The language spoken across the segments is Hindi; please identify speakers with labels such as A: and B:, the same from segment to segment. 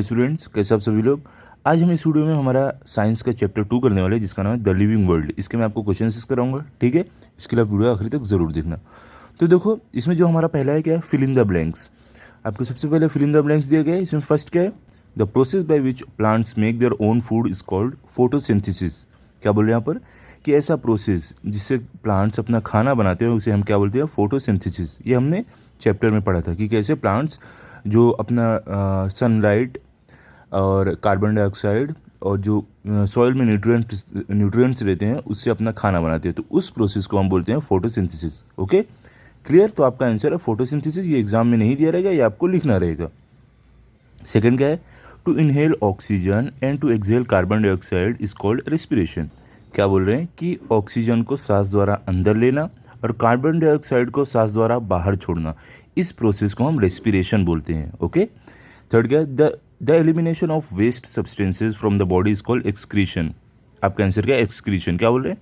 A: हेलो स्टूडेंट्स, कैसे आप सभी लोग। आज हम इस वीडियो में हमारा साइंस का चैप्टर 2 करने वाले हैं जिसका नाम है द लिविंग वर्ल्ड। इसके मैं आपको क्वेश्चंस कराऊंगा, ठीक है। इसके लिए आप वीडियो आखिरी तक ज़रूर देखना। तो देखो, इसमें जो हमारा पहला है क्या है, फिल इन द ब्लैंक्स। आपको सबसे पहले फिल इन द ब्लैंक्स दिया गया है। इसमें फर्स्ट क्या है, the process by which plants make their own food is called photosynthesis. क्या बोल रहे हैं यहाँ पर कि ऐसा प्रोसेस जिससे प्लांट्स अपना खाना बनाते हैं उसे हम क्या बोलते हैं, फोटोसिंथेसिस। ये हमने चैप्टर में पढ़ा था कि कैसे प्लांट्स जो अपना सनलाइट और कार्बन डाइऑक्साइड और जो सॉइल में न्यूट्रिएंट्स रहते हैं उससे अपना खाना बनाते हैं। तो उस प्रोसेस को हम बोलते हैं फोटोसिंथेसिस। Okay, clear. तो आपका आंसर है फोटोसिंथेसिस। ये एग्जाम में नहीं दिया रहेगा, ये आपको लिखना रहेगा। सेकंड क्या है, to inhale oxygen and to exhale carbon dioxide is called respiration. क्या बोल रहे हैं कि ऑक्सीजन को सांस द्वारा अंदर लेना और कार्बन डाइऑक्साइड को सांस द्वारा बाहर छोड़ना, इस प्रोसेस को हम रेस्पिरेशन बोलते हैं। ओके। थर्ड क्या है, the elimination of waste substances from the body is called excretion. आपका आंसर क्या है, एक्सक्रीशन। क्या बोल रहे हैं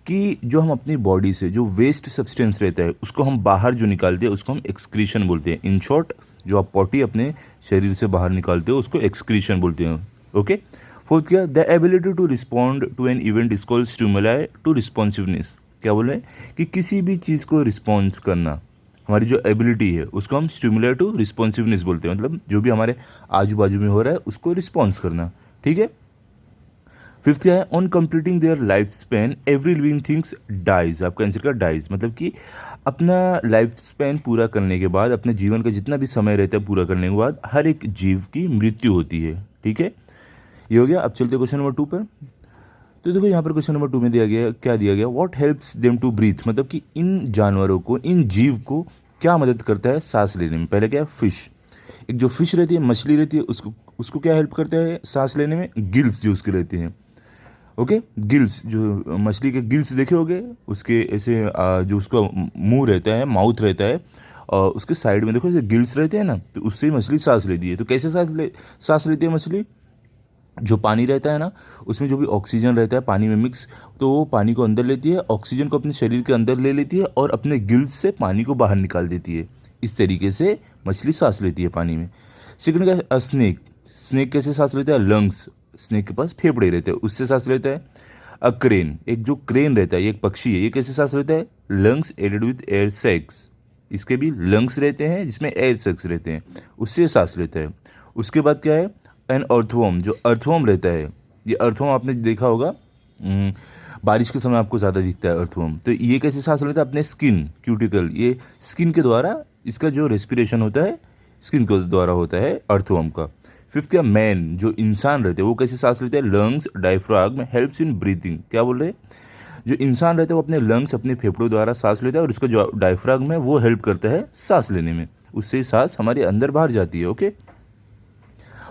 A: कि जो हम अपनी बॉडी से जो वेस्ट सब्सटेंस रहता है उसको हम बाहर जो निकालते हैं उसको हम एक्सक्रीशन बोलते हैं। इन शॉर्ट, जो आप पॉटी अपने शरीर से बाहर निकालते हो उसको एक्सक्रीशन बोलते हैं। ओके। फोर्थ क्या, the ability to respond to an event is called stimuli to responsiveness. क्या बोल रहे हैं कि किसी भी चीज़ को रिस्पॉन्स करना, हमारी जो एबिलिटी है उसको हम स्टिमुलेट टू रिस्पॉन्सिवनेस बोलते हैं। मतलब जो भी हमारे आजू बाजू में हो रहा है उसको रिस्पॉन्स करना, ठीक है। फिफ्थ क्या है, on completing their life span every living things dies. आपका आंसर का डाइज मतलब कि अपना लाइफ स्पैन पूरा करने के बाद, अपने जीवन का जितना भी समय रहता है पूरा करने के बाद, हर एक जीव की मृत्यु होती है, ठीक है। ये हो गया। अब चलते क्वेश्चन नंबर 2 पर। तो देखो यहाँ पर क्वेश्चन नंबर 2 में दिया गया, क्या दिया गया, what helps them to breathe. मतलब कि इन जानवरों को, इन जीव को क्या मदद करता है सांस लेने में। पहले क्या है, फिश। एक जो फिश रहती है, मछली रहती है, उसको उसको क्या हेल्प करता है सांस लेने में, गिल्स जो उसके रहते हैं। ओके, गिल्स, जो मछली के गिल्स देखे होगे, उसके ऐसे जो उसका मुंह रहता है, माउथ रहता है, और उसके साइड में देखो ऐसे गिल्स रहते हैं ना, तो उससे ही मछली सांस लेती है। तो कैसे सांस लेती है मछली, जो पानी रहता है ना उसमें जो भी ऑक्सीजन रहता है पानी में मिक्स, तो वो पानी को अंदर लेती है, ऑक्सीजन को अपने शरीर के अंदर ले लेती है और अपने गिल्स से पानी को बाहर निकाल देती है। इस तरीके से मछली सांस लेती है पानी में। सेकंड का स्नेक। स्नेक कैसे सांस लेता है, लंग्स। स्नेक के पास फेफड़े रहते हैं, उससे सांस लेता है। क्रेन, एक जो क्रेन रहता है, ये एक पक्षी है, ये कैसे सांस लेता है, lungs added with air sacs. इसके भी लंग्स रहते हैं जिसमें एयर सैक्स रहते हैं, उससे सांस लेता है। उसके बाद क्या है, एन अर्थवर्म। जो अर्थवर्म रहता है, ये अर्थवर्म आपने देखा होगा, बारिश के समय आपको ज़्यादा दिखता है अर्थवर्म। तो ये कैसे सांस लेता है, अपने स्किन, क्यूटिकल, ये स्किन के द्वारा इसका जो रेस्पिरेशन होता है स्किन के द्वारा होता है अर्थवर्म का। फिफ्थ क्या, मैन, जो इंसान रहते हैं वो कैसे सांस लेते हैं, लंग्स डायफ्राग्म हेल्प्स इन ब्रीथिंग। क्या बोल रहे हैं, जो इंसान रहता है वो अपने लंग्स, अपने फेफड़ों द्वारा सांस लेता है और उसका जो डायफ्राग्म है वो हेल्प करता है सांस लेने में, उससे सांस हमारे अंदर बाहर जाती है। ओके।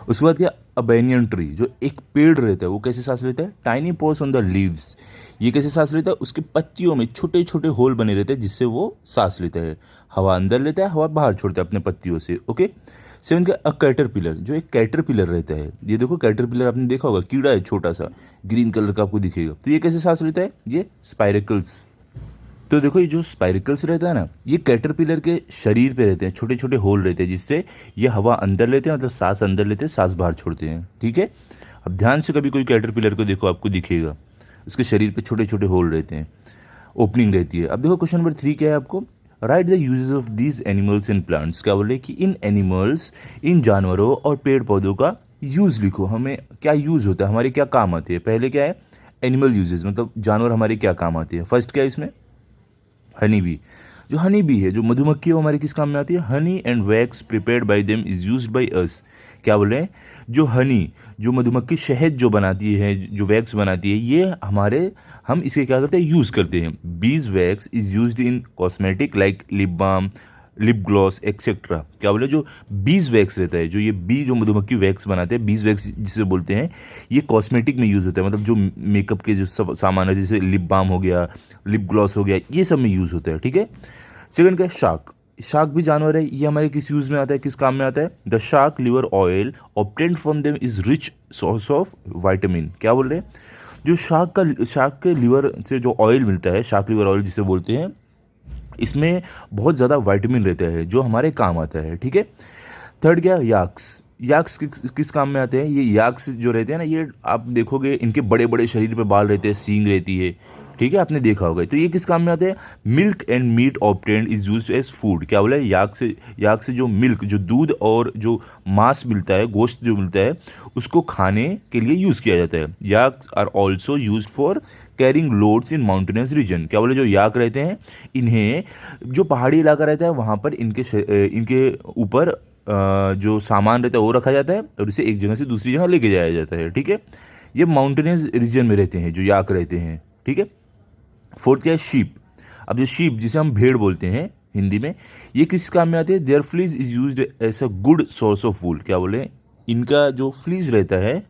A: उसके बाद क्या, अबेनियन ट्री, जो एक पेड़ रहता है वो कैसे सांस लेता है, tiny pores on the leaves. ये कैसे सांस लेता है, उसके पत्तियों में छोटे छोटे होल बने रहते हैं जिससे वो सांस लेता है, हवा अंदर लेता है, हवा बाहर छोड़ता है अपने पत्तियों से। ओके। सेवन का, अ कैटरपिलर, जो एक कैटरपिलर रहता है, ये देखो कैटरपिलर आपने देखा होगा, कीड़ा है छोटा सा, ग्रीन कलर का आपको दिखेगा। तो ये कैसे सांस लेता है, ये स्पाइरेकल्स। तो देखो ये जो स्पाइरिकल्स रहता है ना, ये कैटरपिलर के शरीर पे रहते हैं, छोटे छोटे होल रहते हैं जिससे ये हवा अंदर लेते हैं, मतलब सांस अंदर लेते हैं, सांस बाहर छोड़ते हैं, ठीक है। अब ध्यान से कभी कोई कैटरपिलर को देखो, आपको दिखेगा उसके शरीर पे छोटे छोटे होल रहते हैं, ओपनिंग रहती है। अब देखो क्वेश्चन नंबर 3 क्या है, आपको write the uses of these animals and plants. क्या बोल रहे हैं कि इन एनिमल्स, इन जानवरों और पेड़ पौधों का यूज़ लिखो, हमें क्या यूज़ होता है, हमारे क्या काम आते हैं। पहले क्या है, एनिमल यूजेस, मतलब जानवर हमारे क्या काम आते हैं। फर्स्ट क्या है इसमें, हनी बी। जो हनी बी है, जो मधुमक्खी है, वो हमारे किस काम में आती है, honey and wax prepared by them is used by us. क्या बोल रहे हैं, जो हनी, जो मधुमक्खी शहद जो बनाती है, जो वैक्स बनाती है, ये हम इसे क्या करते हैं, यूज़ करते हैं। Bees wax is used in cosmetic like lip balm, lip gloss etcetera. क्या बोले, जो बीज वैक्स रहता है, जो ये बी जो मधुमक्खी वैक्स बनाते हैं, बीज वैक्स जिसे बोलते हैं, ये कॉस्मेटिक में यूज़ होता है, मतलब जो मेकअप के जो सब सामान है, जैसे लिप बाम हो गया, लिप ग्लॉस हो गया, ये सब में यूज़ होता है, ठीक है। सेकंड क्या है, शार्क। शार्क भी जानवर है, ये हमारे किस यूज़ में आता है, किस काम में आता है, the shark liver oil obtained from them is rich source of vitamin. क्या बोल रहे हैं, जो शार्क के लिवर से जो ऑयल मिलता है, शार्क लिवर ऑयल जिसे बोलते हैं, इसमें बहुत ज़्यादा वाइटामिन रहता है जो हमारे काम आता है, ठीक है। थर्ड क्या, याक्स। याक्स किस काम में आते हैं? ये याक्स जो रहते हैं ना, ये आप देखोगे इनके बड़े बड़े शरीर पे बाल रहते हैं, सींग रहती है, ठीक है, आपने देखा होगा। तो ये किस काम में आते हैं? Milk and meat obtained is used as food. क्या बोला है? याक से जो मिल्क, जो दूध और जो मांस मिलता है, गोश्त जो मिलता है, उसको खाने के लिए यूज़ किया जाता है। Yaks are also use for carrying loads in mountainous region. क्या बोले? जो याक रहते हैं, इन्हें जो पहाड़ी इलाका रहता है वहाँ पर इनके ऊपर जो सामान रहता है वो रखा जाता है और इसे एक जगह से दूसरी जगह लेके जाया जाता है, ठीक है। ये माउंटेनियस रीजन में रहते हैं जो याक रहते हैं, ठीक है। फोर्थ क्या है? शीप। अब जो शीप, जिसे हम भेड़ बोलते हैं हिंदी में, ये किस काम में आते हैं? Their fleece is used as a good source of wool. क्या बोले? इनका जो फ्लीज रहता है,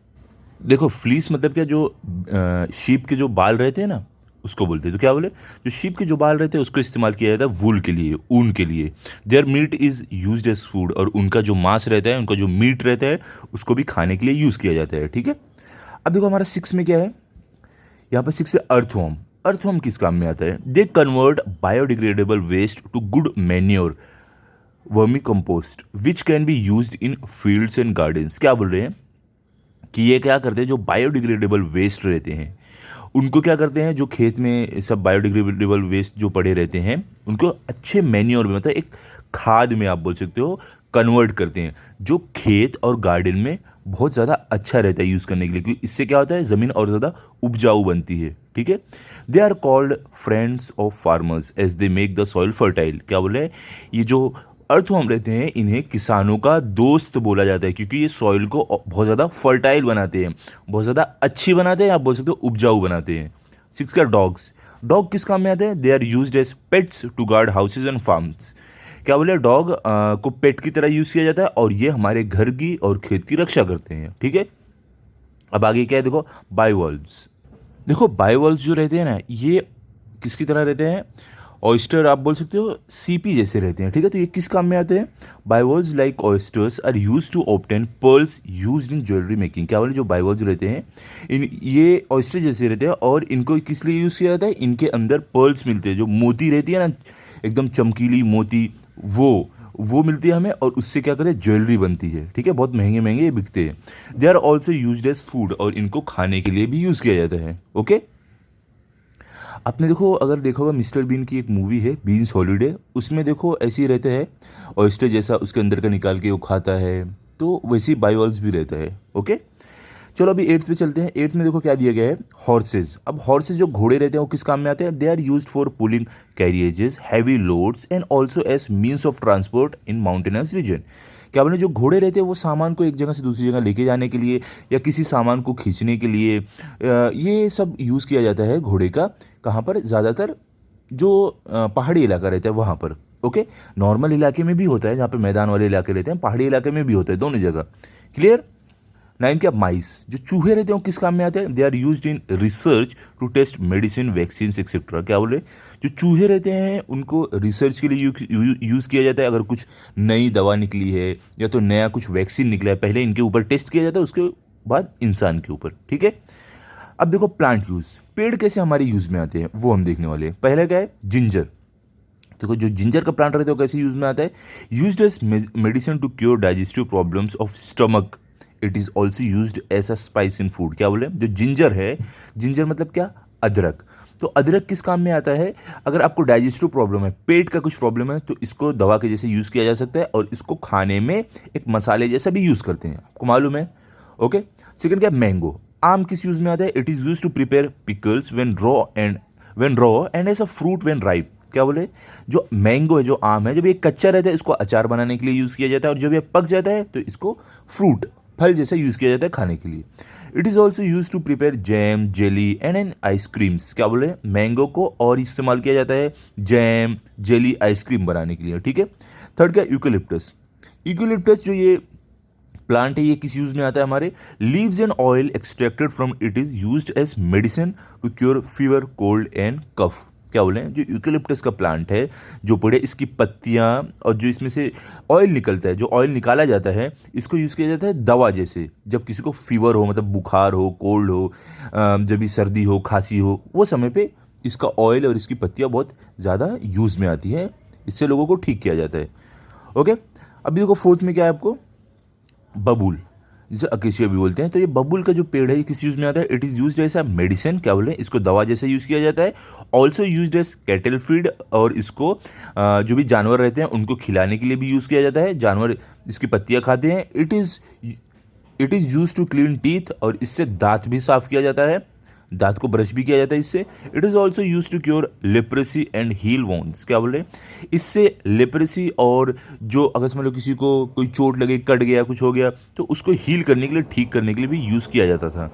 A: देखो फ्लीस मतलब क्या, जो शीप के जो बाल रहते हैं ना, उसको बोलते हैं। तो क्या बोले? जो शीप के जो बाल रहते हैं उसको इस्तेमाल किया जाता है वूल के लिए, ऊन के लिए। Their meat is used as food, और उनका जो मांस रहता है, उनका जो मीट रहता है, उसको भी खाने के लिए यूज़ किया जाता है, ठीक है। अब देखो हमारा 6 में क्या है? यहाँ पर 6 में अर्थवर्म। अर्थवर्म किस काम में आता है? They convert biodegradable waste to good manure vermi compost which can be used in fields and gardens. क्या बोल रहे हैं कि ये क्या करते हैं? जो बायोडिग्रेडेबल वेस्ट रहते हैं उनको क्या करते हैं, जो खेत में सब बायोडिग्रेडेबल वेस्ट जो पड़े रहते हैं, उनको अच्छे मैन्योर में, मतलब एक खाद में आप बोल सकते हो, कन्वर्ट करते हैं, जो खेत और गार्डन में बहुत ज़्यादा अच्छा रहता है यूज़ करने के लिए, क्योंकि इससे क्या होता है? ज़मीन और ज़्यादा उपजाऊ बनती है, ठीक है। They are called friends of farmers as they make the soil fertile. क्या बोले? ये जो अर्थवर्म रहते हैं, इन्हें किसानों का दोस्त बोला जाता है, क्योंकि ये सॉइल को बहुत ज़्यादा फर्टाइल बनाते हैं, बहुत ज़्यादा अच्छी बनाते हैं, आप बोल सकते हो उपजाऊ बनाते हैं। 6 का डॉग्स। डॉग किस काम में आते हैं? They are used as pets to guard houses and farms. क्या बोले? डॉग को पेट की तरह यूज़ किया जाता है और ये हमारे घर की और खेत की रक्षा करते हैं, ठीक है। अब आगे क्या है? देखो बाइवॉल्व्स। देखो बाइवॉल्व्स जो रहते हैं ना, ये किसकी तरह रहते हैं? ऑयस्टर आप बोल सकते हो, सीपी जैसे रहते हैं, ठीक है। तो ये किस काम में आते हैं? Bivalves like oysters are use to obtain pearls used in jewellery making. क्या बोले? जो बाइवॉल्व्स रहते हैं, ये ऑयस्टर जैसे रहते हैं और इनको किस लिए यूज़ किया जाता है? इनके अंदर पर्ल्स मिलते हैं, जो मोती रहती है ना, एकदम चमकीली मोती, वो मिलती है हमें, और उससे क्या करते हैं? ज्वेलरी बनती है, ठीक है। बहुत महंगे महंगे ये बिकते हैं। They are also used as food, और इनको खाने के लिए भी यूज़ किया जाता है, ओके। आपने देखो, अगर देखा होगा मिस्टर बीन की एक मूवी है बीन्स हॉलीडे, उसमें देखो ऐसे ही रहता है, ऑयस्टर जैसा उसके अंदर का निकाल के वो खाता है, तो वैसे ही बाइवॉल्व्स भी रहता है, ओके। चलो अभी 8th पे चलते हैं। 8th में देखो क्या दिया गया है? हॉर्सेज। अब हॉर्सेज जो घोड़े रहते हैं वो किस काम में आते हैं? They are used for pulling carriages, heavy loads and also as means of transport in mountainous region. क्या बोले? जो घोड़े रहते हैं वो सामान को एक जगह से दूसरी जगह लेके जाने के लिए या किसी सामान को खींचने के लिए, ये सब यूज़ किया जाता है घोड़े का। कहाँ पर? ज़्यादातर जो पहाड़ी इलाका रहता है वहाँ पर, ओके। नॉर्मल इलाके में भी होता है, जहाँ पे मैदान वाले इलाके रहते हैं, पहाड़ी इलाके में भी होता है, दोनों जगह। क्लियर? 9 क्या? माइस। जो चूहे रहते हैं वो किस काम में आते हैं? They are used in research to test medicine, vaccine etcetera. क्या बोले? जो चूहे रहते हैं उनको रिसर्च के लिए यूज़ किया जाता है। अगर कुछ नई दवा निकली है या तो नया कुछ वैक्सीन निकला है, पहले इनके ऊपर टेस्ट किया जाता है, उसके बाद इंसान के ऊपर, ठीक है। अब देखो प्लांट यूज़, पेड़ कैसे हमारे यूज़ में आते हैं वो हम देखने वाले हैं। पहला क्या है? जिंजर। देखो जो जिंजर का प्लांट रहता है वो कैसे यूज में आता है? Used as medicine to cure digestive problems of stomach. It is also used as a spice in food. क्या बोले? जो जिंजर है, जिंजर मतलब क्या? अदरक। तो अदरक किस काम में आता है? अगर आपको डाइजेस्टिव प्रॉब्लम है, पेट का कुछ प्रॉब्लम है, तो इसको दवा के जैसे यूज़ किया जा सकता है, और इसको खाने में एक मसाले जैसा भी यूज़ करते हैं, आपको मालूम है, ओके। सेकंड क्या? मैंगो। आम किस यूज़ में आता है? It is use to prepare pickles when raw and as a fruit when ripe. क्या बोले? जो मैंगो है, जो आम है, जब ये कच्चा रहता है इसको अचार बनाने के लिए यूज़ किया जाता है, और जब ये पक जाता है तो इसको फ्रूट, फल जैसा यूज़ किया जाता है खाने के लिए। It is also use to prepare jam, jelly and ice creams. क्या बोले? मैंगो को और इस्तेमाल किया जाता है जैम, जेली, आइसक्रीम बनाने के लिए, ठीक है। थर्ड क्या? यूकेलिप्टस। यूकेलिप्टस जो ये प्लांट है, ये किस यूज में आता है? हमारे leaves and oil extracted from it is used as medicine to cure fever, cold and cough. क्या बोले? जो यूकेलिप्टस का प्लांट है, जो पेड़ है, इसकी पत्तियां और जो इसमें से ऑयल निकलता है, जो ऑयल निकाला जाता है, इसको यूज़ किया जाता है दवा जैसे। जब किसी को फीवर हो, मतलब बुखार हो, कोल्ड हो, जब भी सर्दी हो, खांसी हो, वो समय पे इसका ऑयल और इसकी पत्तियां बहुत ज़्यादा यूज़ में आती है। इससे लोगों को ठीक किया जाता है, ओके। अभी देखो 4th में क्या है आपको? बबूल, जिसे अकेशिया भी बोलते हैं। तो ये बबूल का जो पेड़ है ये किस यूज़ में आता है? It is used as a medicine, क्या बोले, इसको दवा जैसे यूज़ किया जाता है। Also used as cattle feed, और इसको जो भी जानवर रहते हैं उनको खिलाने के लिए भी यूज़ किया जाता है। जानवर इसकी पत्तियाँ खाते हैं। It is use to clean teeth, और इससे दांत भी साफ किया जाता है, दांत को ब्रश भी किया जाता है इससे। It is also use to cure leprosy and heal wounds, क्या बोले, इससे लेप्रेसी और जो अगर समझ लो किसी को कोई चोट लगे, कट गया, कुछ हो गया, तो उसको हील करने के लिए, ठीक करने के लिए भी यूज़ किया जाता था।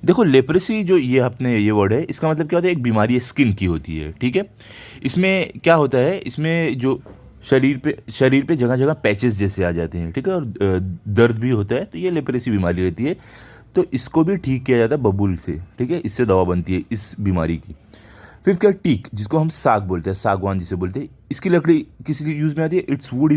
A: देखो लेप्रेसी जो ये अपने ये वर्ड है, इसका मतलब क्या होता है? एक बीमारी है, स्किन की होती है, ठीक है। इसमें क्या होता है, इसमें जो शरीर पे जगह जगह पैचेस जैसे आ जाते हैं, ठीक है, और दर्द भी होता है, तो ये लेप्रेसी बीमारी रहती है। तो इसको भी ठीक किया जाता है बबूल से, ठीक है, इससे दवा बनती है इस बीमारी की। फिफ्थ क्या? टीक, जिसको हम साग बोलते हैं, सागवान जिसे बोलते हैं। इसकी लकड़ी किस लिए यूज में आती है? Its wood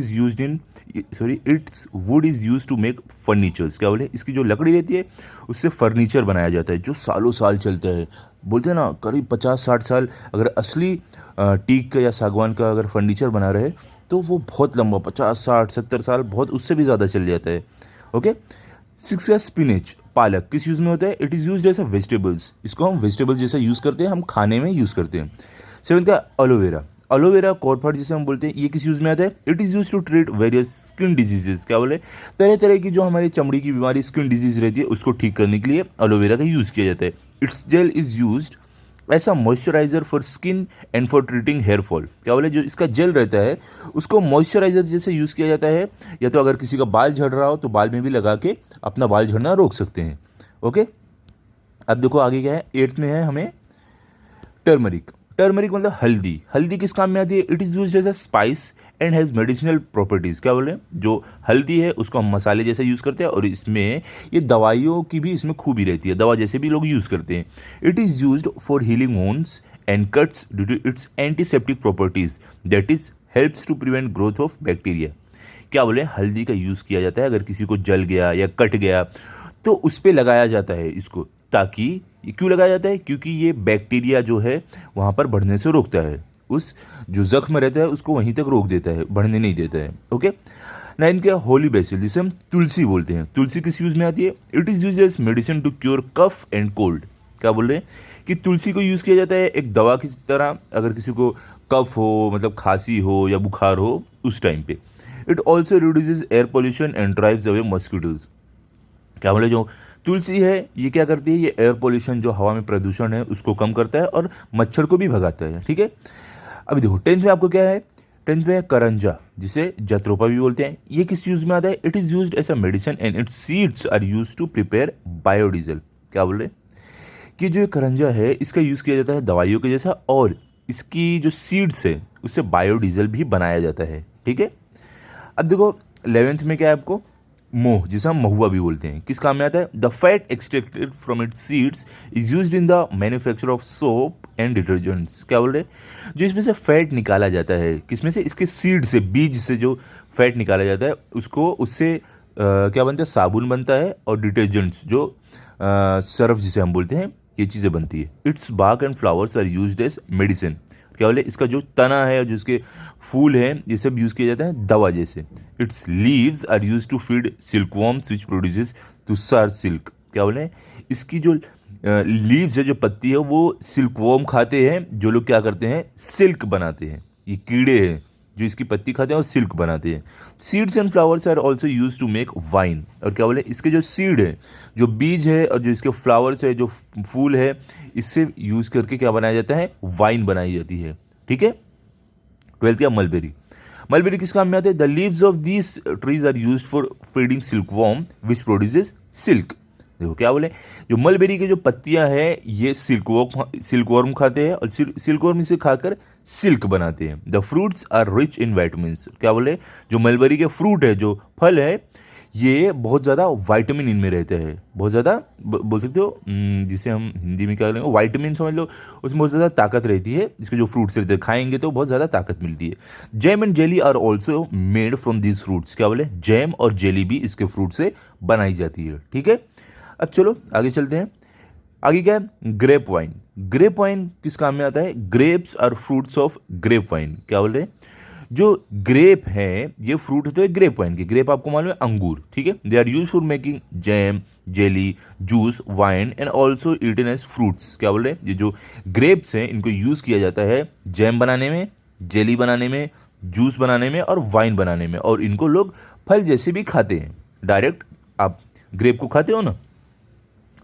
A: is use to make furnitures, क्या बोले, इसकी जो लकड़ी रहती है उससे फर्नीचर बनाया जाता है जो सालों साल चलता है। बोलते हैं ना, करीब 50-60 साल अगर असली टीक का या सागवान का अगर फर्नीचर बना रहे तो वो बहुत लंबा, 50-60-70 साल, बहुत उससे भी ज़्यादा चल जाता है। ओके। सिक्स है स्पिनच, पालक, किस यूज़ में होता है? It is use as a vegetables, इसको हम वेजिटेबल्स जैसा यूज़ करते हैं, हम खाने में यूज़ करते हैं। सेवंथ का एलोवेरा, एलोवेरा कॉर्पट जिसे हम बोलते हैं, ये किस यूज़ में आता है? It is use to treat various skin diseases, क्या बोले, तरह तरह की जो हमारी चमड़ी की बीमारी, स्किन डिजीज रहती है, उसको ठीक करने के लिए एलोवेरा का यूज़ किया जाता है। Its gel is used as a moisturiser for skin and for treating hair fall, क्या बोले, जो इसका जेल रहता है उसको मॉइस्चराइजर जैसे यूज़ किया जाता है, या तो अगर किसी का बाल झड़ रहा हो तो बाल में भी लगा के अपना बाल झड़ना रोक सकते हैं। ओके। अब देखो आगे क्या है, एट्थ में है हमें टर्मरिक। टर्मरिक मतलब हल्दी, हल्दी किस काम में आती है? It is use as a spice and has medicinal properties, क्या बोले, जो हल्दी है उसको हम मसाले जैसे यूज़ करते हैं, और इसमें ये दवाइयों की भी इसमें खूबी रहती है, दवा जैसे भी लोग यूज़ करते हैं। It is used for healing wounds and cuts due to its antiseptic properties, that is helps to prevent growth of bacteria, क्या बोले, हल्दी का यूज़ किया जाता है अगर किसी को जल गया या कट गया तो उस पर लगाया जाता है इसको, ताकि ये क्यों लगाया जाता है? क्योंकि ये बैक्टीरिया जो है वहाँ पर बढ़ने से रोकता है, उस जो जख्म रहता है उसको वहीं तक रोक देता है, बढ़ने नहीं देता है। ओके। नाइन क्या? होली बेसिल, जिसे हम तुलसी बोलते हैं। तुलसी किस यूज़ में आती है? It is use as medicine to cure cough and cold, क्या बोल रहे हैं कि तुलसी को यूज़ किया जाता है एक दवा की तरह, अगर किसी को कफ हो, मतलब खांसी हो या बुखार हो उस टाइम पे। It also reduces air pollution and drives away mosquitoes, क्या बोले, जो तुलसी है ये क्या करती है? ये एयर पोल्यूशन, जो हवा में प्रदूषण है उसको कम करता है और मच्छर को भी भगाता है, ठीक है। अभी देखो टेंथ में आपको क्या है? टेंथ में है करंजा, जिसे जत्रोपा भी बोलते हैं। ये किस यूज में आता है? It is used as a medicine and its seeds are used to prepare biodiesel, क्या बोल रहे हैं कि जो ये करंजा है इसका यूज़ किया जाता है दवाइयों के जैसा, और इसकी जो सीड्स है उससे बायोडीजल भी बनाया जाता है, ठीक है। अब देखो 11th में क्या है आपको? मोह, जिसे हम महुआ भी बोलते हैं, किस काम में आता है? The fat extracted from its seeds is used in the manufacture of soap and detergents, क्या बोल रहे हैं, जो इसमें से फैट निकाला जाता है, किसमें से? इसके सीड से, बीज से जो फैट निकाला जाता है उसको, उससे क्या बनता है? साबुन बनता है, और डिटर्जेंट्स जो सर्फ जिसे हम बोलते हैं, ये चीज़ें बनती है। Its bark and flowers are used as medicine, क्या बोले, इसका जो तना है और जो इसके फूल हैं ये सब यूज़ किया जाता है दवा जैसे। Its leaves are use to feed silkworms which produces tussar silk, क्या बोले, इसकी जो लीव्स है, जो पत्ती है, वो सिल्कवॉर्म खाते हैं, जो लोग क्या करते हैं? सिल्क बनाते हैं, ये कीड़े हैं जो इसकी पत्ती खाते हैं और सिल्क बनाते हैं। Seeds and flowers are also use to make wine, और क्या बोले, इसके जो सीड है, जो बीज है, और जो इसके फ्लावर्स है, जो फूल है, इससे यूज़ करके क्या बनाया जाता है? वाइन बनाई जाती है, ठीक है। 12th क्या? मलबेरी। मलबेरी किस काम में आते हैं? The leaves of these trees are use for feeding silkworm which produces silk, देखो क्या बोले, जो मलबेरी की जो पत्तियां हैं ये सिल्कवर्म खाते हैं, और सिल्कवर्म इसे खाकर सिल्क बनाते हैं। The fruits are rich in vitamin, क्या बोले, जो मलबेरी के फ्रूट है, जो फल है, ये बहुत ज़्यादा वाइटामिन इनमें रहते हैं, बहुत ज़्यादा बोल सकते हो, जिसे हम हिंदी में क्या करेंगे, वाइटामिन समझ लो, उसमें बहुत ज़्यादा ताकत रहती है, इसके जो फ्रूट्स रहते हैं खाएंगे तो बहुत ज़्यादा ताकत मिलती है। Jam and jelly are also made from these fruits, क्या बोले, जैम और जेली भी इसके फ्रूट से बनाई जाती है, ठीक है। अब चलो आगे चलते हैं। आगे क्या है? Grep wine. ग्रेप वाइन किस काम में आता है? Grapes are fruits of grape wine, क्या बोल रहे हैं, जो ग्रेप है ये फ्रूट होते हैं ग्रेप वाइन के। ग्रेप आपको मालूम है अंगूर, ठीक है। They are use for making jam, jelly, juice, wine and also eaten as fruits. क्या बोल रहे हैं, ये जो ग्रेप्स हैं इनको यूज़ किया जाता है जैम बनाने में, जेली बनाने में, जूस बनाने में और वाइन बनाने में। और इनको लोग फल जैसे भी खाते हैं, डायरेक्ट आप ग्रेप को खाते हो ना।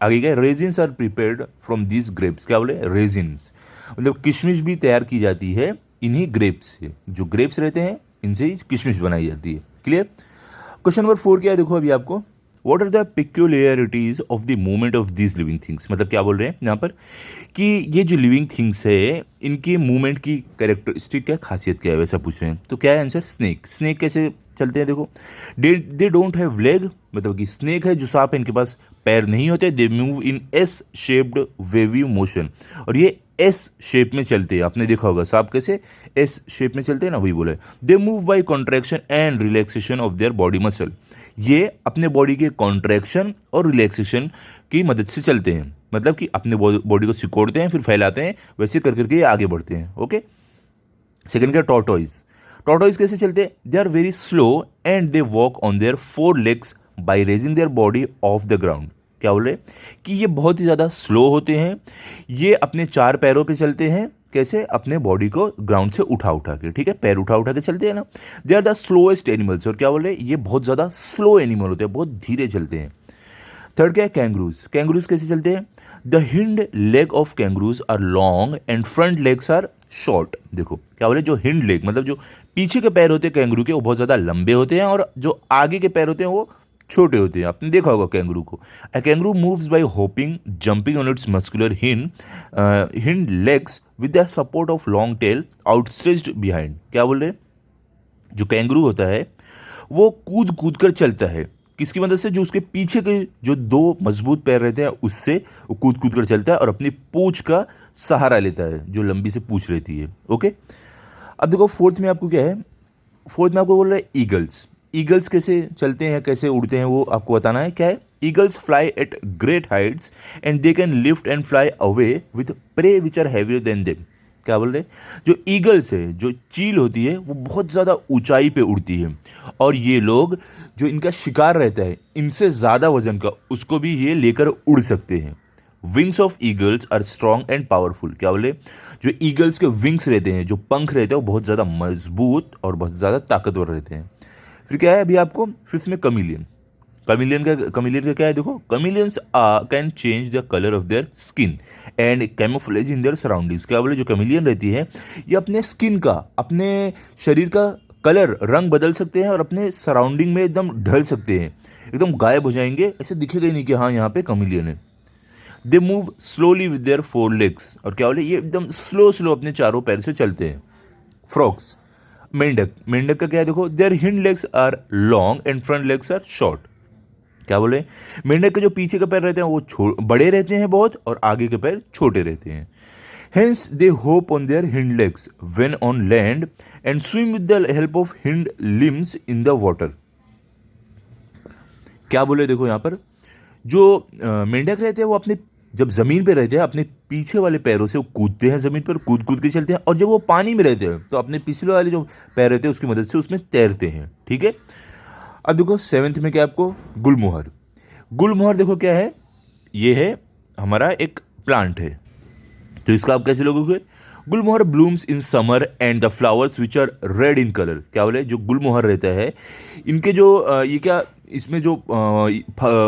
A: आगे क्या, raisins are prepared from this grapes. क्या बोले, रेजिन्स मतलब किशमिश भी तैयार की जाती है इन्हीं ग्रेप्स से। जो ग्रेप्स रहते हैं इनसे ही किशमिश बनाई जाती है। क्लियर। क्वेश्चन नंबर 4 क्या है देखो अभी आपको, what are the peculiarities of the movement of these living things. मतलब क्या बोल रहे हैं यहाँ पर कि ये जो लिविंग थिंग्स है इनके मूवमेंट की कैरेक्टरिस्टिक क्या, खासियत क्या है, वैसा पूछ रहे हैं। तो क्या है आंसर, स्नेक। स्नेक कैसे चलते हैं देखो, दे डोंट हैव लेग, मतलब कि स्नेक है जो सांप है इनके पास पैर नहीं होते। They move in S shaped wavy motion, और ये एस शेप में चलते हैं। आपने देखा होगा सांप कैसे एस शेप में चलते हैं ना, वही बोला है। They move by contraction and relaxation of their body muscle. ये अपने बॉडी के कॉन्ट्रैक्शन और रिलैक्सेशन की मदद से चलते हैं, मतलब कि अपने बॉडी को सिकोड़ते हैं फिर फैलाते हैं, वैसे कर करके ये आगे बढ़ते हैं। ओके। सेकंड का टॉर्टोइज। टॉर्टोइज कैसे चलते हैं, they are very slow and they walk on their 4 legs by raising their body of the ground. क्या बोल रहे हैं कि ये बहुत ही ज़्यादा स्लो होते हैं, ये अपने 4 पैरों पे चलते हैं। कैसे, अपने बॉडी को ग्राउंड से उठा उठा के, ठीक है, पैर उठा उठा के चलते हैं ना। They are the slowest animals. और क्या बोल रहे हैं, ये बहुत ज़्यादा स्लो एनिमल होते हैं, बहुत धीरे चलते हैं। थर्ड क्या है, कैंगरूज। कैंगरूज कैसे चलते हैं, the hind leg of kangaroos are long and front legs are short. देखो क्या बोले, जो हिंड लेग मतलब जो पीछे के पैर होते हैं कैंगरू के, वो बहुत ज़्यादा लंबे होते हैं, और जो आगे के पैर होते हैं वो छोटे होते हैं। आपने देखा होगा कैंगरू को। A kangaroo moves by hopping, jumping on its muscular hind legs with the support of long tail outstretched behind. क्या बोल रहे हैं, जो कैंगरू होता है वो कूद कूद कर चलता है, किसकी मदद से, जो उसके पीछे के जो 2 मजबूत पैर रहते हैं उससे वो कूद कूद कर चलता है, और अपनी पूंछ का सहारा लेता है, जो लंबी से पूंछ रहती है। ओके। अब देखो फोर्थ में आपको क्या है, फोर्थ में आपको बोल रहा है ईगल्स। ईगल्स कैसे चलते हैं, कैसे उड़ते हैं, वो आपको बताना है। क्या है, eagles fly at great heights and they can lift and fly away with prey which are heavier than them. क्या बोल रहे हैं, जो ईगल्स है, जो चील होती है, वो बहुत ज़्यादा ऊंचाई पे उड़ती है, और ये लोग जो इनका शिकार रहता है इनसे ज़्यादा वजन का, उसको भी ये लेकर उड़ सकते हैं। Wings of eagles are strong and powerful. क्या बोले, जो ईगल्स के विंग्स रहते हैं, जो पंख रहते हैं, वो बहुत ज़्यादा मजबूत और बहुत ज़्यादा ताकतवर रहते हैं। फिर क्या है अभी आपको, फिफ्थ में कमिलियन। कमिलियन का क्या है देखो, chameleons can change the colour of their skin and camouflage in their surroundings. क्या बोले, जो कमिलियन रहती है ये अपने स्किन का, अपने शरीर का कलर, रंग बदल सकते हैं और अपने सराउंडिंग में एकदम ढल सकते हैं, एकदम गायब हो जाएंगे, ऐसे दिखेगा ही नहीं कि हाँ यहाँ पे कमिलियन है। They move slowly with their 4 legs। और क्या बोले, ये एकदम स्लो स्लो अपने 4 पैर से चलते हैं। फ्रॉक्स। मेंढक। मेंढक का क्या है देखो, their hind legs are long and front legs are short. क्या बोले, मेंढक के जो पीछे के पैर रहते हैं वो बड़े रहते हैं बहुत, और आगे के पैर छोटे रहते हैं। Hence they hope on their hind legs when on land and swim with the help of hind limbs in the water. क्या बोले देखो यहाँ पर, जो मेंढक रहते हैं वो अपने जब ज़मीन पे रहते हैं अपने पीछे वाले पैरों से वो कूदते हैं, ज़मीन पर कूद कूद के चलते हैं, और जब वो पानी में रहते हैं तो अपने पिछले वाले जो पैर रहते हैं उसकी मदद से उसमें तैरते हैं। ठीक है। अब देखो 7th में क्या है आपको, गुलमोहर। गुलमोहर देखो क्या है, ये है हमारा एक प्लांट है, तो इसका आप कैसे लोगोगे, gulmohar blooms in summer and the flowers which are red in colour. क्या बोले, जो गुलमोहर रहता है इनके जो ये क्या, इसमें जो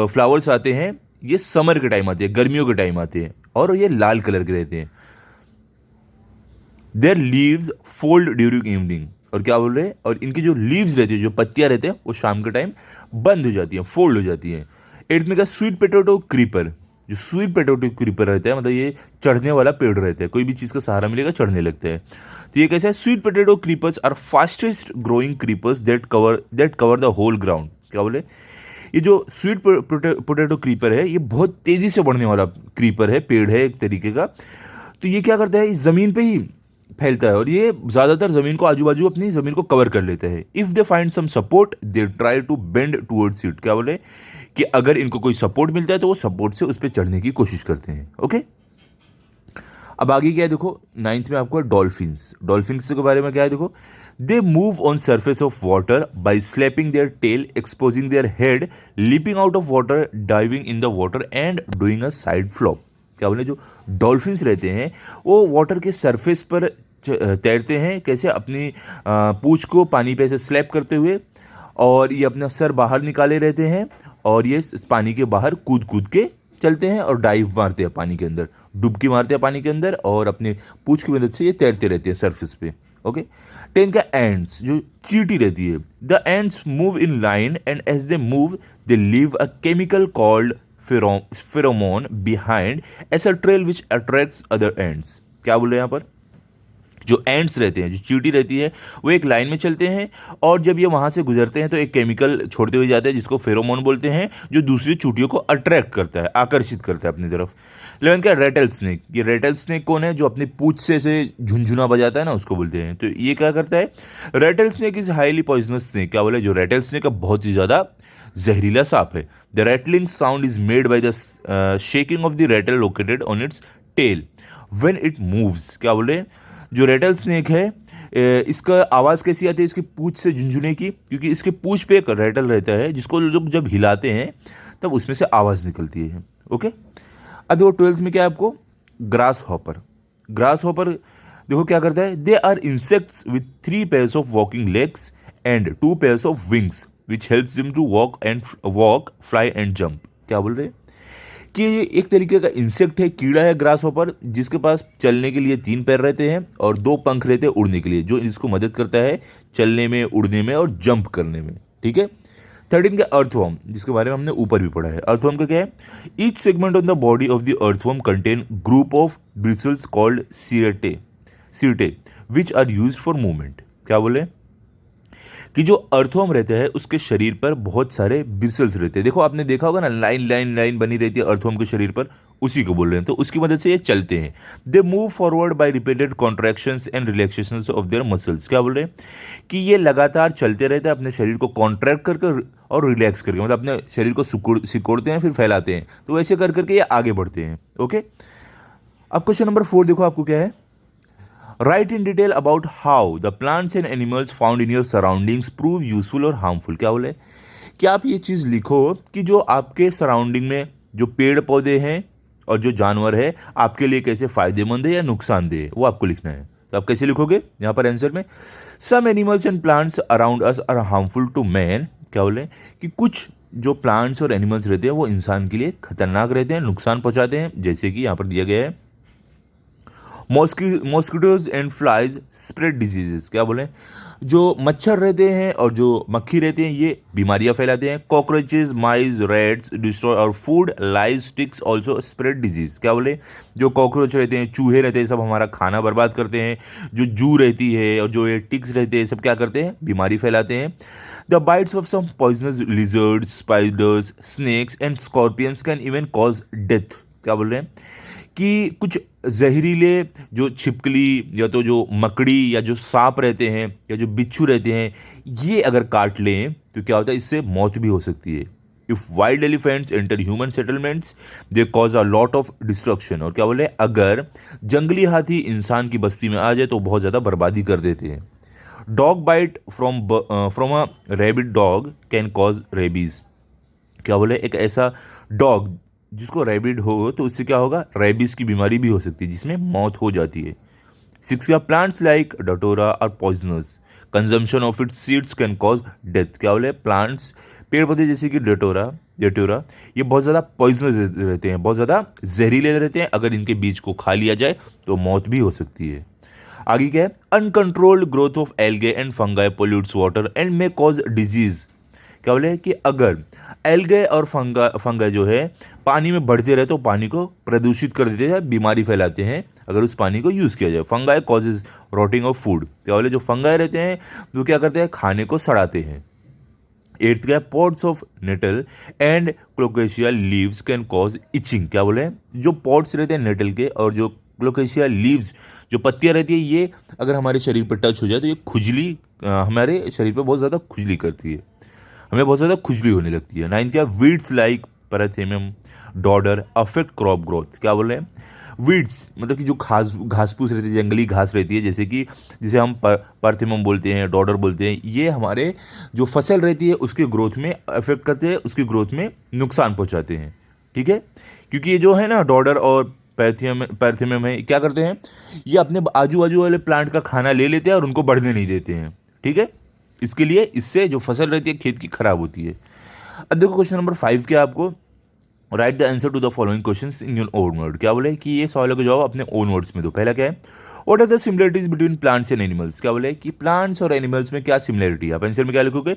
A: फ्लावर्स आते हैं ये समर के टाइम आते हैं, गर्मियों के टाइम आते हैं, और ये लाल कलर के रहते हैं। There leaves fold during evening. और क्या बोल रहे हैं, और इनकी जो लीव्स रहती है, जो पत्तियां रहते हैं, वो शाम के टाइम बंद हो जाती हैं, फोल्ड हो जाती हैं। 8th में क्या, स्वीट पोटैटो क्रीपर। जो स्वीट पोटैटो क्रीपर रहता है मतलब ये चढ़ने वाला पेड़ रहता है, कोई भी चीज़ का सहारा मिलेगा चढ़ने लगता है। तो ये कैसा है, sweet potato creepers are fastest growing creepers that cover the whole ground. क्या बोले, ये जो स्वीट पोटैटो क्रीपर है ये बहुत तेज़ी से बढ़ने वाला क्रीपर है, पेड़ है एक तरीके का। तो ये क्या करता है, इस ज़मीन पे ही फैलता है, और ये ज़्यादातर ज़मीन को आजू बाजू अपनी ज़मीन को कवर कर लेता है। If they find some support they try to bend towards it. क्या बोले कि अगर इनको कोई सपोर्ट मिलता है तो वो सपोर्ट से उस पर चढ़ने की कोशिश करते हैं। ओके। अब आगे क्या है देखो, नाइन्थ में आपको डॉल्फिन्स। डॉल्फिन्स के बारे में क्या है देखो, they move on surface of water by slapping their tail, exposing their head, leaping out of water, diving in the water and doing a side flop. क्या बोले, जो डॉल्फिन्स रहते हैं वो वाटर के सरफेस पर तैरते हैं, कैसे, अपनी पूंछ को पानी पे ऐसे स्लैप करते हुए, और ये अपना सर बाहर निकाले रहते हैं, और ये पानी के बाहर कूद कूद के चलते हैं और डाइव मारते हैं पानी के अंदर, डुबकी मारते हैं पानी के अंदर, और अपने पूंछ की मदद से ये तैरते रहते हैं सरफेस पे। ओके। 10 का एंड्स, जो चींटी रहती है, the ants move in line and as they move they leave a chemical called pheromone behind as a trail which attracts other ants. क्या बोले यहाँ पर, जो एंड्स रहते हैं, जो चींटी रहती है, वो एक लाइन में चलते हैं, और जब ये वहाँ से गुजरते हैं तो एक केमिकल छोड़ते हुए जाते हैं जिसको फेरोमोन बोलते हैं, जो दूसरी चींटियों को अट्रैक्ट करता है, आकर्षित करता है अपनी तरफ। 11 का रेटल स्नेक। ये रेटल स्नेक कौन है, जो अपनी पूंछ से झुनझुना बजाता है ना, उसको बोलते हैं। तो ये क्या करता है, Ratle snake is highly poisonous snake. क्या बोले, जो रेटल स्नेक है बहुत ही ज़्यादा जहरीला सांप है। The rattling sound is made by the shaking of the rattle located on its tail when it moves. क्या बोले, जो रेटल स्नेक है, इसका आवाज़ कैसी आती है, इसकी पूंछ से झुनझुने की, क्योंकि इसके पूंछ पे एक रेटल रहता है जिसको लोग जब हिलाते हैं तब उसमें से आवाज़ निकलती है। ओके। अब देखो 12th में क्या है आपको, ग्रास हॉपर। ग्रास हॉपर देखो क्या करता है, they are insects with 3 pairs of walking legs and 2 pairs of wings which helps them to walk fly and jump. क्या बोल रहे हैं कि ये एक तरीके का इंसेक्ट है, कीड़ा है ग्रास हॉपर, जिसके पास चलने के लिए 3 पैर रहते हैं और 2 पंख रहते हैं उड़ने के लिए, जो इसको मदद करता है चलने में, उड़ने में और जंप करने में। ठीक है। 13 का अर्थवर्म, जिसके बारे में हमने ऊपर भी पढ़ा है। अर्थवर्म का क्या है, each segment on the body of the earthworm contain group of bristles called setae which are used for movement. क्या बोले कि जो अर्थवर्म रहता है उसके शरीर पर बहुत सारे ब्रिसल्स रहते हैं। देखो आपने देखा होगा ना, लाइन लाइन लाइन बनी रहती है अर्थवर्म के शरीर पर, उसी को बोल रहे हैं। तो उसकी मदद से ये चलते हैं। They move forward by repeated contractions and relaxations of their muscles. क्या बोल रहे हैं कि ये लगातार चलते रहते हैं, अपने शरीर को कॉन्ट्रैक्ट करके और रिलैक्स करके, मतलब अपने शरीर को सिकोड़ते हैं फिर फैलाते हैं, तो वैसे कर करके ये आगे बढ़ते हैं। ओके। अब क्वेश्चन नंबर 4 देखो आपको क्या है, right in detail about how the plants and animals found in your surroundings prove useful और हार्मफुल। क्या बोले कि आप ये चीज़ लिखो कि जो आपके सराउंडिंग में जो पेड़ पौधे हैं और जो जानवर है आपके लिए कैसे फ़ायदेमंद है या नुकसानदेह है, वो आपको लिखना है। तो आप कैसे लिखोगे यहाँ पर आंसर में, some animals and plants around us are harmful to man. क्या बोले कि कुछ जो प्लांट्स और एनिमल्स रहते हैं वो इंसान के लिए खतरनाक रहते हैं, नुकसान पहुँचाते हैं, जैसे कि यहाँ पर दिया गया है, mosquitoes and flies spread diseases. क्या बोले, जो मच्छर रहते हैं और जो मक्खी रहते हैं ये बीमारियां फैलाते हैं। Cockroaches, mice, rats destroy our food, lice, ticks also spread disease. क्या बोले, जो कॉकरोच रहते हैं, चूहे रहते हैं, सब हमारा खाना बर्बाद करते हैं। जो जू रहती है और जो ये टिक्स रहते हैं, सब क्या करते हैं, बीमारी फैलाते हैं। The bites of some poisonous lizards, spiders, snakes and scorpions can even cause death. क्या बोल रहे हैं कि कुछ जहरीले जो छिपकली या तो जो मकड़ी या जो सांप रहते हैं या जो बिच्छू रहते हैं, ये अगर काट लें तो क्या होता है, इससे मौत भी हो सकती है। If wild elephants enter human settlements they cause a lot of destruction. और क्या बोले, अगर जंगली हाथी इंसान की बस्ती में आ जाए तो बहुत ज़्यादा बर्बादी कर देते हैं। Dog bite from a rabid dog can cause rabies. क्या बोले, एक ऐसा डॉग जिसको रैबिड हो तो उससे क्या होगा, रेबीज की बीमारी भी हो सकती है जिसमें मौत हो जाती है। 6 का प्लांट्स लाइक डटोरा और poisonous, consumption of its seeds can cause death. क्या बोले, प्लांट्स पेड़ पौधे जैसे कि डटोरा ये बहुत ज़्यादा पॉइजनस रहते हैं, बहुत ज़्यादा जहरीले रहते हैं, अगर इनके बीज को खा लिया जाए तो मौत भी हो सकती है। आगे क्या है, uncontrolled growth of algae and fungi pollutes water and may cause disease. क्या बोले कि अगर एल्गे और फंगा जो है पानी में बढ़ते रहे तो पानी को प्रदूषित कर देते हैं, बीमारी फैलाते हैं अगर उस पानी को यूज़ किया जाए। Fungi causes rotting of food. क्या बोले, जो फंगाई रहते हैं वो क्या करते हैं, खाने को सड़ाते हैं। 8th का parts of nettle and colocasia leaves can cause itching. क्या बोले, जो पॉट्स रहते हैं नेटल के और जो क्लोकेशिया लीव्स जो पत्तियां रहती है, ये अगर हमारे शरीर पर टच हो जाए तो ये खुजली, हमारे शरीर पर बहुत ज़्यादा खुजली करती है, हमें बहुत ज़्यादा खुजली होने लगती है। 9th क्या, weeds like पैराथेमियम डॉडर affect crop growth. क्या बोल रहे हैं, वीड्स मतलब कि जो घास फूस रहती है, जंगली घास रहती है, जैसे कि जिसे हम पार्थेमम बोलते हैं, डॉडर बोलते हैं, ये हमारे जो फसल रहती है उसके ग्रोथ में अफेक्ट करते हैं, उसकी ग्रोथ में नुकसान पहुंचाते हैं। ठीक है, क्योंकि ये जो है ना डॉडर और पैरथेमम है, क्या करते हैं, ये अपने आजू बाजू वाले प्लांट का खाना ले लेते हैं और उनको बढ़ने नहीं देते हैं। ठीक है, इसके लिए इससे जो फसल रहती है खेत की खराब होती है। अब देखो क्वेश्चन नंबर 5 क्या है आपको, write the answer to the following questions in your own word. क्या बोले कि ये सवालों का जवाब अपने ओन वर्ड्स में दो। पहला क्या है, what are the similarities between plants and animals. क्या बोले कि प्लांट्स और एनिमल्स में क्या सिमिलरिटी है। आप आंसर में क्या लिखोगे,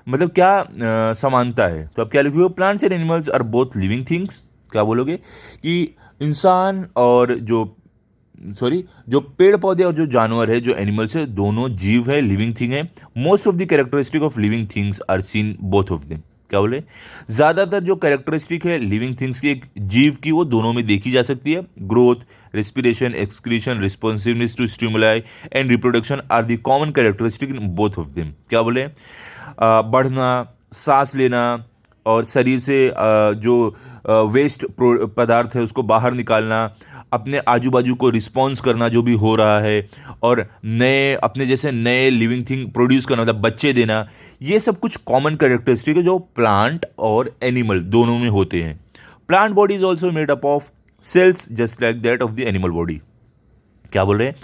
A: मतलब क्या समानता है, तो आप क्या लिखोगे, plants and animals are both living things. क्या बोलोगे कि इंसान और जो पेड़ पौधे और जो जानवर है, जो एनिमल्स है, दोनों जीव है, लिविंग थिंग है। Most of the characteristic of living things are seen both of them. क्या बोले, ज्यादातर जो कैरेक्टरिस्टिक है लिविंग थिंग्स की, एक जीव की, वो दोनों में देखी जा सकती है। Growth, respiration, excretion, responsiveness to stimuli and reproduction are the common characteristic in both of them. क्या बोले, बढ़ना, सांस लेना और शरीर से जो वेस्ट पदार्थ है उसको बाहर निकालना, अपने आजू बाजू को रिस्पॉन्स करना जो भी हो रहा है, और नए अपने जैसे नए लिविंग थिंग प्रोड्यूस करना, मतलब बच्चे देना, ये सब कुछ कॉमन कैरेक्टरिस्टिक है जो प्लांट और एनिमल दोनों में होते हैं। Plant body is also made up of cells just like that of the animal body. क्या बोल रहे हैं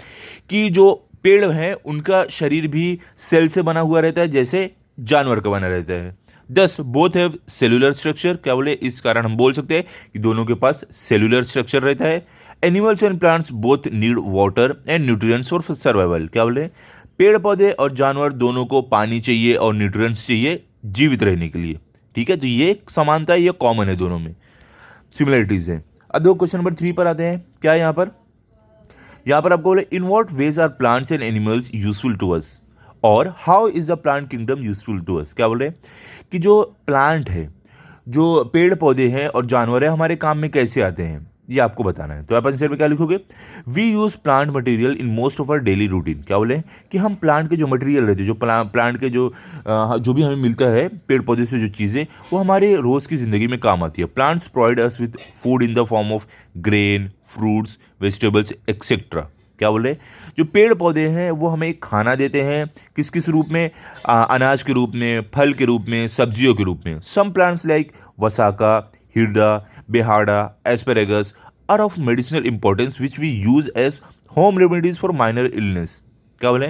A: कि जो पेड़ हैं उनका शरीर भी सेल से बना हुआ रहता है जैसे जानवर का बना रहता है। दस बोथ हैव सेलुलर स्ट्रक्चर। क्या बोले, इस कारण हम बोल सकते हैं कि दोनों के पास सेलुलर स्ट्रक्चर रहता है। Animals and plants both need water and nutrients for survival. क्या बोले, पेड़ पौधे और जानवर दोनों को पानी चाहिए और न्यूट्रिएंट्स चाहिए जीवित रहने के लिए। ठीक है, तो ये समानता है, ये कॉमन है, दोनों में सिमिलरिटीज है। अब दो क्वेश्चन नंबर 3 पर आते हैं। क्या है यहाँ पर आपको बोले, in what ways are plants and animals useful to us और how is the plant kingdom useful to us. क्या बोल रहे हैं कि जो प्लांट है, जो पेड़ पौधे हैं और जानवर है, हमारे काम में कैसे आते हैं, ये आपको बताना है। तो आप आंसर में क्या लिखोगे, we use plant material in most of our daily routine. क्या बोले कि हम प्लांट के जो मटेरियल रहते हैं, जो प्लांट के जो भी हमें मिलता है पेड़ पौधे से, जो चीज़ें वो हमारे रोज़ की ज़िंदगी में काम आती है। Plants provide us with food in the form of grain, fruits, vegetables etcetera. क्या बोले, जो पेड़ पौधे हैं वो हमें खाना देते हैं, किस किस रूप में, अनाज के रूप में, फल के रूप में, सब्जियों के रूप में। Some plants like vasaka, hirda, behada, asparagus are of medicinal importance which we use as home remedies for minor illness. क्या बोले,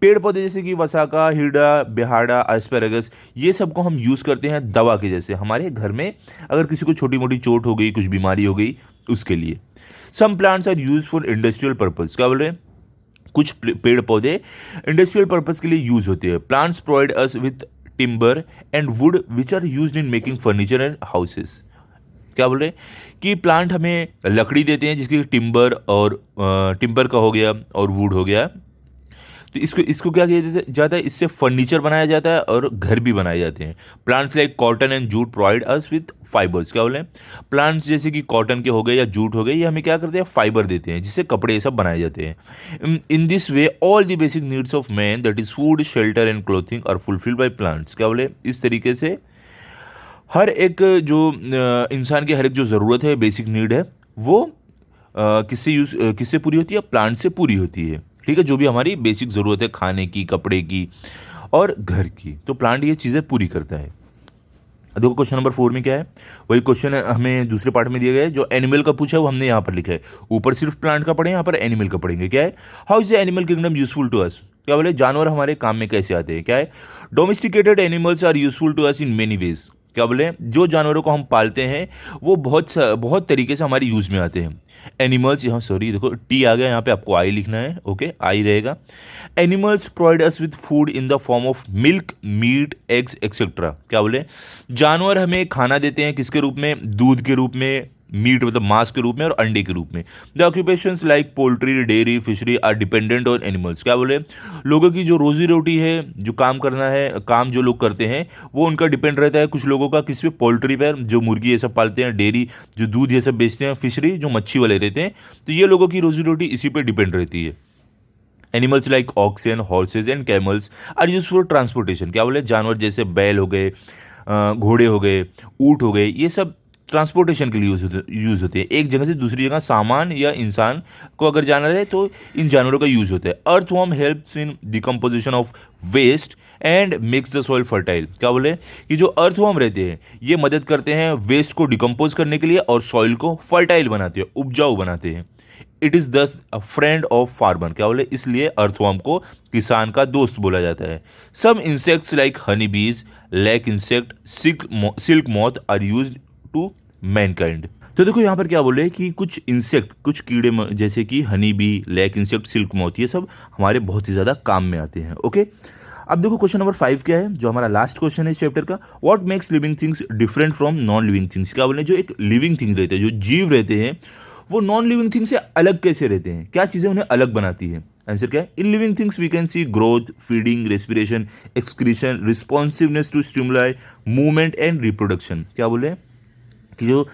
A: पेड़ पौधे जैसे कि वसाका, हिरडा, बेहाड़ा, एस्पेरेगस, ये सब को हम यूज़ करते हैं दवा के जैसे, हमारे घर में अगर किसी को छोटी मोटी चोट हो गई, कुछ बीमारी हो गई, उसके लिए। Some plants are use for industrial purpose. क्या बोल रहे हैं, कुछ पेड़ पौधे इंडस्ट्रियल पर्पज के लिए यूज होते हैं। Plants provide us with timber and wood which are used in making furniture and houses. क्या बोल रहे हैं कि प्लांट हमें लकड़ी देते हैं, जिसकी टिम्बर का हो गया और वुड हो गया, तो इसको क्या किया जाता है, इससे फर्नीचर बनाया जाता है और घर भी बनाए जाते हैं। Plants like cotton and jute provide us with fibres. क्या बोले, प्लांट्स जैसे कि कॉटन के हो गए या जूट हो गए, ये हमें क्या करते हैं, फाइबर देते हैं, जिससे कपड़े ये सब बनाए जाते हैं। In this way all the basic needs of man that is food, shelter and clothing are fulfilled by plants. क्या बोले, इस तरीके से हर एक जो इंसान की हर एक जो ज़रूरत है, बेसिक नीड है, वो किससे पूरी होती है, प्लांट से पूरी होती है। ठीक है, जो भी हमारी बेसिक ज़रूरत है, खाने की, कपड़े की और घर की, तो प्लांट ये चीज़ें पूरी करता है। देखो क्वेश्चन नंबर 4 में क्या है, वही क्वेश्चन हमें दूसरे पार्ट में दिया गया है। जो एनिमल का पूछा है वो हमने यहाँ पर लिखा है, ऊपर सिर्फ प्लांट का पढ़े, यहाँ पर एनिमल का पढ़ेंगे। क्या है, how is the animal kingdom useful to us. क्या बोले, जानवर हमारे काम में कैसे आते हैं। क्या है, domesticated animals are useful to us in many ways. क्या बोले, जो जानवरों को हम पालते हैं वो बहुत तरीके से हमारे यूज़ में आते हैं। एनिमल्स, यहाँ सॉरी देखो टी आ गया, यहाँ पे आपको आई लिखना है, ओके, आई रहेगा। Animals provide us with food in the form of milk, meat, eggs etcetera. क्या बोले, जानवर हमें खाना देते हैं किसके रूप में, दूध के रूप में, मीट मतलब मांस के रूप में, और अंडे के रूप में। The occupations like poultry, dairy, fishery are dependent on animals. क्या बोले, लोगों की जो रोजी रोटी है, जो काम करना है, काम जो लोग करते हैं, वो उनका डिपेंड रहता है। कुछ लोगों का किस पे, पोल्ट्री पे, जो मुर्गी ये सब पालते हैं, डेयरी जो दूध ये सब बेचते हैं, फिशरी जो मच्छी वाले रहते हैं, तो ये लोगों की रोजी रोटी इसी पे डिपेंड रहती है। Animals like oxen, horses and camels are use for transportation. क्या बोले, जानवर जैसे बैल हो गए, घोड़े हो गए, ऊँट हो गए, ये सब ट्रांसपोर्टेशन के लिए यूज़ होते हैं। एक जगह से दूसरी जगह सामान या इंसान को अगर जाना रहे तो इन जानवरों का यूज़ होता है। Earthworm helps in decomposition of waste and makes the soil fertile. क्या बोले कि जो अर्थवर्म रहते हैं ये मदद करते हैं वेस्ट को डिकम्पोज करने के लिए और सॉइल को फर्टाइल बनाते हैं, उपजाऊ बनाते हैं। इट इज़ दस अ फ्रेंड ऑफ फार्मर। क्या बोले, इसलिए अर्थवर्म को किसान का दोस्त बोला जाता है। Some insects like honey bees, lac insect, silk moth are used to mankind. तो देखो यहाँ पर क्या बोले कि कुछ इंसेक्ट, कुछ कीड़े जैसे कि honey bee, lack insect, silk moth, ये सब हमारे बहुत ही ज़्यादा काम में आते हैं। ओके, अब देखो क्वेश्चन नंबर 5 क्या है, जो हमारा लास्ट क्वेश्चन है इस चैप्टर का। What makes living things different from non living things. क्या बोले, जो एक लिविंग थिंग रहते हैं, जो जीव रहते हैं, वो नॉन लिविंग थिंग से अलग कैसे रहते हैं, क्या चीज़ें उन्हें अलग बनाती है। आंसर क्या है, in living things we can see growth, feeding, respiration, excretion, responsiveness to stimuli, movement and reproduction. क्या बोले कि जो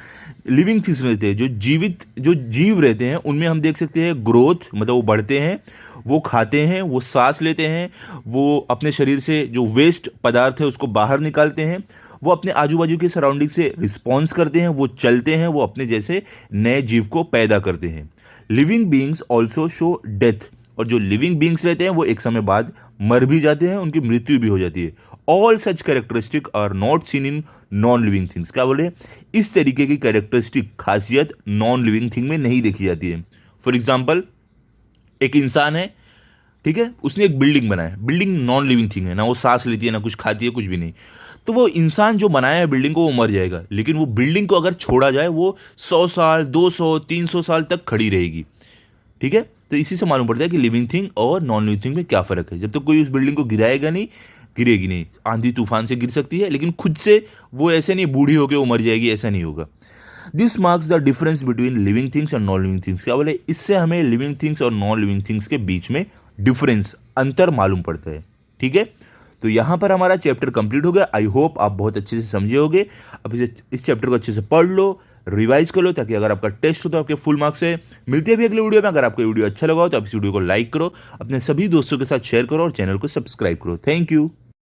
A: लिविंग थिंग्स रहते हैं, जो जीव रहते हैं, उनमें हम देख सकते हैं ग्रोथ, मतलब वो बढ़ते हैं, वो खाते हैं, वो सांस लेते हैं, वो अपने शरीर से जो वेस्ट पदार्थ है उसको बाहर निकालते हैं, वो अपने आजू बाजू के सराउंडिंग से रिस्पॉन्स करते हैं, वो चलते हैं, वो अपने जैसे नए जीव को पैदा करते हैं। Living beings also show death. और जो लिविंग बींग्स रहते हैं वो एक समय बाद मर भी जाते हैं, उनकी मृत्यु भी हो जाती है। All such characteristic are not seen in non living things. क्या बोले, इस तरीके की कैरेक्टरिस्टिक खासियत नॉन लिविंग थिंग में नहीं देखी जाती है। फॉर एग्जाम्पल, एक इंसान है, ठीक है, उसने एक बिल्डिंग बनाया है। बिल्डिंग नॉन लिविंग थिंग है, ना वो सांस लेती है, ना कुछ खाती है, कुछ भी नहीं। तो वो इंसान जो बनाया है बिल्डिंग को, वो मर जाएगा, लेकिन वो बिल्डिंग को अगर छोड़ा जाए वो 100 साल, 200, 300 साल तक खड़ी रहेगी। ठीक है, तो इसी से मालूम पड़ता है कि लिविंग थिंग और नॉन लिविंग थिंग में क्या फ़र्क है। जब तक कोई उस बिल्डिंग को गिराएगा नहीं, गिरेगी नहीं। आंधी तूफान से गिर सकती है, लेकिन खुद से वो ऐसे नहीं बूढ़ी होकर वो मर जाएगी, ऐसा नहीं होगा। This marks the difference between living things and non living things. क्या बोले, इससे हमें लिविंग थिंग्स और नॉन लिविंग थिंग्स के बीच में डिफरेंस, अंतर मालूम पड़ता है। ठीक है, तो यहाँ पर हमारा चैप्टर कंप्लीट हो गया। आई होप आप बहुत अच्छे से समझे होगे। अब इस चैप्टर को अच्छे से पढ़ लो, रिवाइज कर लो, ताकि अगर आपका टेस्ट हो तो आपके फुल मार्क्स से मिलते हैं भी अगले वीडियो में। अगर आपको वीडियो अच्छा लगा हो तो आप इस वीडियो को लाइक करो, अपने सभी दोस्तों के साथ शेयर करो और चैनल को सब्सक्राइब करो। Thank you.